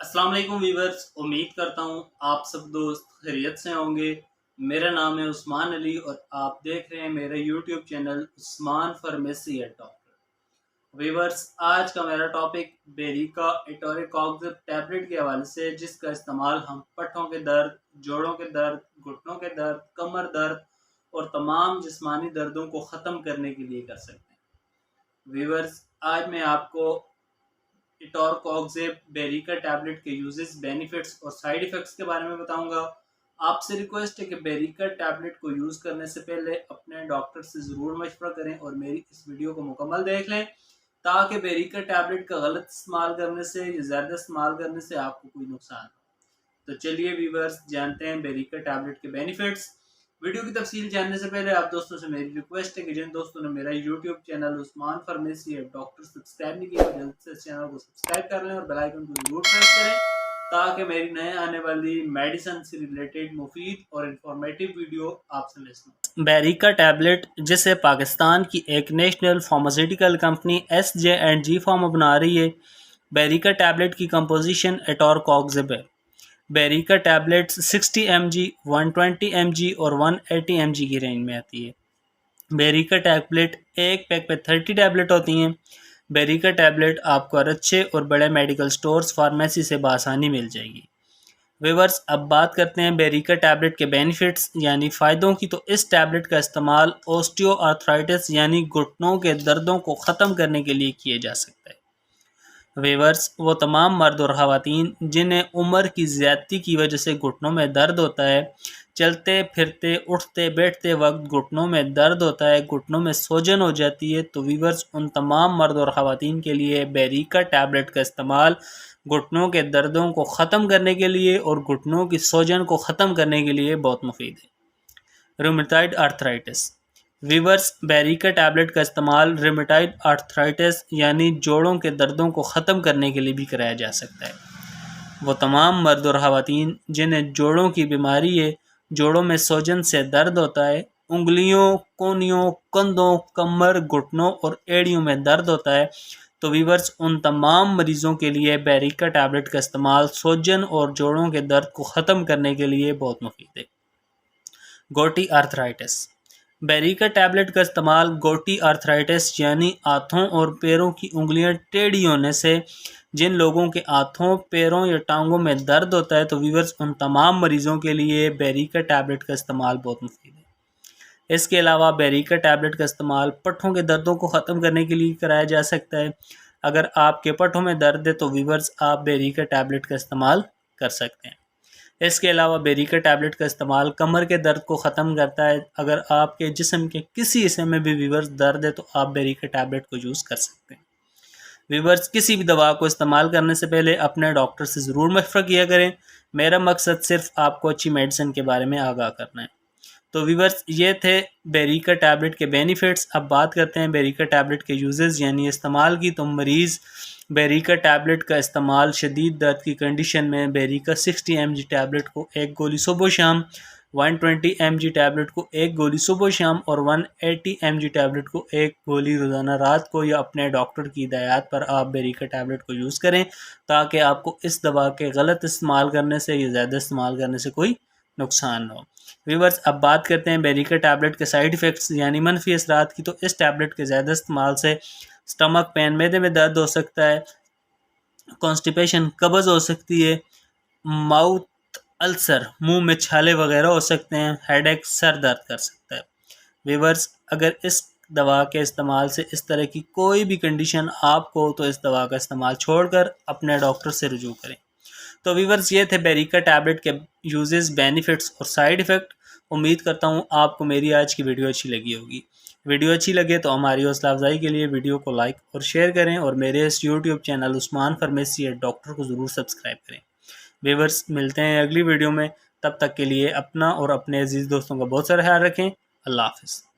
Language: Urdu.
السلام علیکم ویورز، امید کرتا ہوں آپ سب دوست خیریت سے ہوں گے۔ میرا نام ہے عثمان علی اور آپ دیکھ رہے ہیں میرا YouTube channel Usman pharmacy at doctor. Viewers, آج کا میرا ٹاپک بیریکا ایٹوریکاکزب ٹیبلٹ کے حوالے سے، جس کا استعمال ہم پٹھوں کے درد، جوڑوں کے درد، گھٹنوں کے درد، کمر درد اور تمام جسمانی دردوں کو ختم کرنے کے لیے کر سکتے ہیں۔ ویورز، آج میں آپ کو ایٹوریکاکزب بیریکا ٹیبلٹ کے یوزز، بینیفٹس اور سائیڈ ایفیکٹس کے بارے میں بتاؤں گا۔ آپ سے ریکویسٹ ہے کہ بیریکا ٹیبلٹ کو یوز کرنے سے پہلے اپنے ڈاکٹر سے ضرور مشورہ کریں اور میری اس ویڈیو کو مکمل دیکھ لیں، تاکہ بیریکا ٹیبلٹ کا غلط استعمال کرنے سے یا زیادہ استعمال کرنے سے آپ کو کوئی نقصان ہو۔ تو چلیے ویورز، جانتے ہیں بیریکا ٹیبلٹ کے بینیفٹس۔ ویڈیو کی تفصیل جاننے سے پہلے آپ دوستوں سے میری ریکویسٹ ہے کہ جن دوستوں نے میرا YouTube channel Usman pharmacy at doctor subscribe نہیں کیا، جلد سے اس چینل کو سبسکرائب کر لیں اور بیل آئیکن کو ضرور پریس کریں، تاکہ میری نئے آنے والی میڈیسن سے ریلیٹڈ مفید اور انفارمیٹیو ویڈیو آپ سے مل سکیں۔ بیریکا ٹیبلٹ، جسے پاکستان کی ایک national pharmaceutical company SJ&G pharma بنا رہی ہے، بیریکا ٹیبلٹ کی کمپوزیشن ایٹوریکاکزب ہے۔ بیریکا ٹیبلٹس 60 mg، 120 mg اور 180 mg کی رینج میں آتی ہے۔ بیریکا ٹیبلٹ ایک پیک پہ 30 ٹیبلٹ ہوتی ہیں۔ بیریکا ٹیبلٹ آپ کو ہر اچھے اور بڑے میڈیکل سٹورز، فارمیسی سے بآسانی مل جائے گی۔ ویورز، اب بات کرتے ہیں بیریکا ٹیبلٹ کے بینیفٹس یعنی فائدوں کی۔ تو اس ٹیبلٹ کا استعمال اوسٹیو آرتھرائٹس یعنی گھٹنوں کے دردوں کو ختم کرنے کے لیے کیا جا سکتا ہے۔ ویورز، وہ تمام مرد اور خواتین جنہیں عمر کی زیادتی کی وجہ سے گھٹنوں میں درد ہوتا ہے، چلتے پھرتے اٹھتے بیٹھتے وقت گھٹنوں میں درد ہوتا ہے، گھٹنوں میں سوجن ہو جاتی ہے، تو ویورز، ان تمام مرد اور خواتین کے لیے بیریکا ٹیبلٹ کا استعمال گھٹنوں کے دردوں کو ختم کرنے کے لیے اور گھٹنوں کی سوجن کو ختم کرنے کے لیے بہت مفید ہے۔ رومیٹائڈ آرتھرائٹس۔ ویورز، بیریکا ٹیبلٹ کا استعمال رومیٹائڈ آرتھرائٹس یعنی جوڑوں کے دردوں کو ختم کرنے کے لیے بھی کرایا جا سکتا ہے۔ وہ تمام مرد اور خواتین جنہیں جوڑوں کی بیماری ہے، جوڑوں میں سوجن سے درد ہوتا ہے، انگلیوں، کونیوں، کندھوں، کمر، گھٹنوں اور ایڑیوں میں درد ہوتا ہے، تو ویورز، ان تمام مریضوں کے لیے بیریکا ٹیبلٹ کا استعمال سوجن اور جوڑوں کے درد کو ختم کرنے کے لیے بہت مفید ہے۔ گوٹی آرتھرائٹس۔ بیریکا ٹیبلٹ کا استعمال گوٹی آرتھرائٹس یعنی ہاتھوں اور پیروں کی انگلیاں ٹیڑھی ہونے سے جن لوگوں کے ہاتھوں، پیروں یا ٹانگوں میں درد ہوتا ہے، تو ویورز، ان تمام مریضوں کے لیے بیریکا ٹیبلٹ کا استعمال بہت مفید ہے۔ اس کے علاوہ بیریکا ٹیبلٹ کا استعمال پٹھوں کے دردوں کو ختم کرنے کے لیے کرایا جا سکتا ہے۔ اگر آپ کے پٹھوں میں درد ہے تو ویورز، آپ بیریکا ٹیبلٹ کا استعمال کر سکتے ہیں۔ اس کے علاوہ بیریکا ٹیبلٹ کا استعمال کمر کے درد کو ختم کرتا ہے۔ اگر آپ کے جسم کے کسی حصے میں بھی ویورز درد ہے تو آپ بیریکا ٹیبلٹ کو یوز کر سکتے ہیں۔ ویورز، کسی بھی دوا کو استعمال کرنے سے پہلے اپنے ڈاکٹر سے ضرور مشورہ کیا کریں۔ میرا مقصد صرف آپ کو اچھی میڈیسن کے بارے میں آگاہ کرنا ہے۔ تو ویورز، یہ تھے بیریکا ٹیبلٹ کے بینیفٹس۔ اب بات کرتے ہیں بیریکا ٹیبلٹ کے یوزز یعنی استعمال کی۔ تو مریض بیریکا ٹیبلٹ کا استعمال شدید درد کی کنڈیشن میں بیریکا 60 mg ٹیبلٹ کو ایک گولی صبح و شام، 120 mg ٹیبلٹ کو ایک گولی صبح و شام اور 180 mg ٹیبلٹ کو ایک گولی روزانہ رات کو یا اپنے ڈاکٹر کی ہدایات پر آپ بیریکا ٹیبلٹ کو یوز کریں، تاکہ آپ کو اس دوا کے غلط استعمال کرنے سے یا زیادہ استعمال کرنے سے کوئی نقصان نہ ہو۔ ویورز، اب بات کرتے ہیں بیریکا ٹیبلٹ کے سائیڈ ایفیکٹس یعنی منفی اثرات کی۔ تو اس ٹیبلٹ کے زیادہ استعمال سے سٹمک پین، معدے میں درد ہو سکتا ہے، کانسٹیپیشن، قبض ہو سکتی ہے، ماؤتھ السر، منہ میں چھالے وغیرہ ہو سکتے ہیں، ہیڈ ایک، سر درد کر سکتا ہے۔ ویورز، اگر اس دوا کے استعمال سے اس طرح کی کوئی بھی کنڈیشن آپ کو، تو اس دوا کا استعمال چھوڑ کر اپنے ڈاکٹر سے رجوع کریں۔ تو ویورز، یہ تھے بیریکا ٹیبلٹ کے یوزز، بینیفٹس اور سائیڈ ایفیکٹ۔ امید کرتا ہوں آپ کو میری آج کی ویڈیو اچھی لگی ہوگی۔ ویڈیو اچھی لگے تو ہماری حوصلہ افزائی کے لیے ویڈیو کو لائک اور شیئر کریں اور میرے اس YouTube channel Usman pharmacy at doctor کو ضرور سبسکرائب کریں۔ ویورز، ملتے ہیں اگلی ویڈیو میں، تب تک کے لیے اپنا اور اپنے عزیز دوستوں کا بہت سارا خیال رکھیں۔ اللہ حافظ۔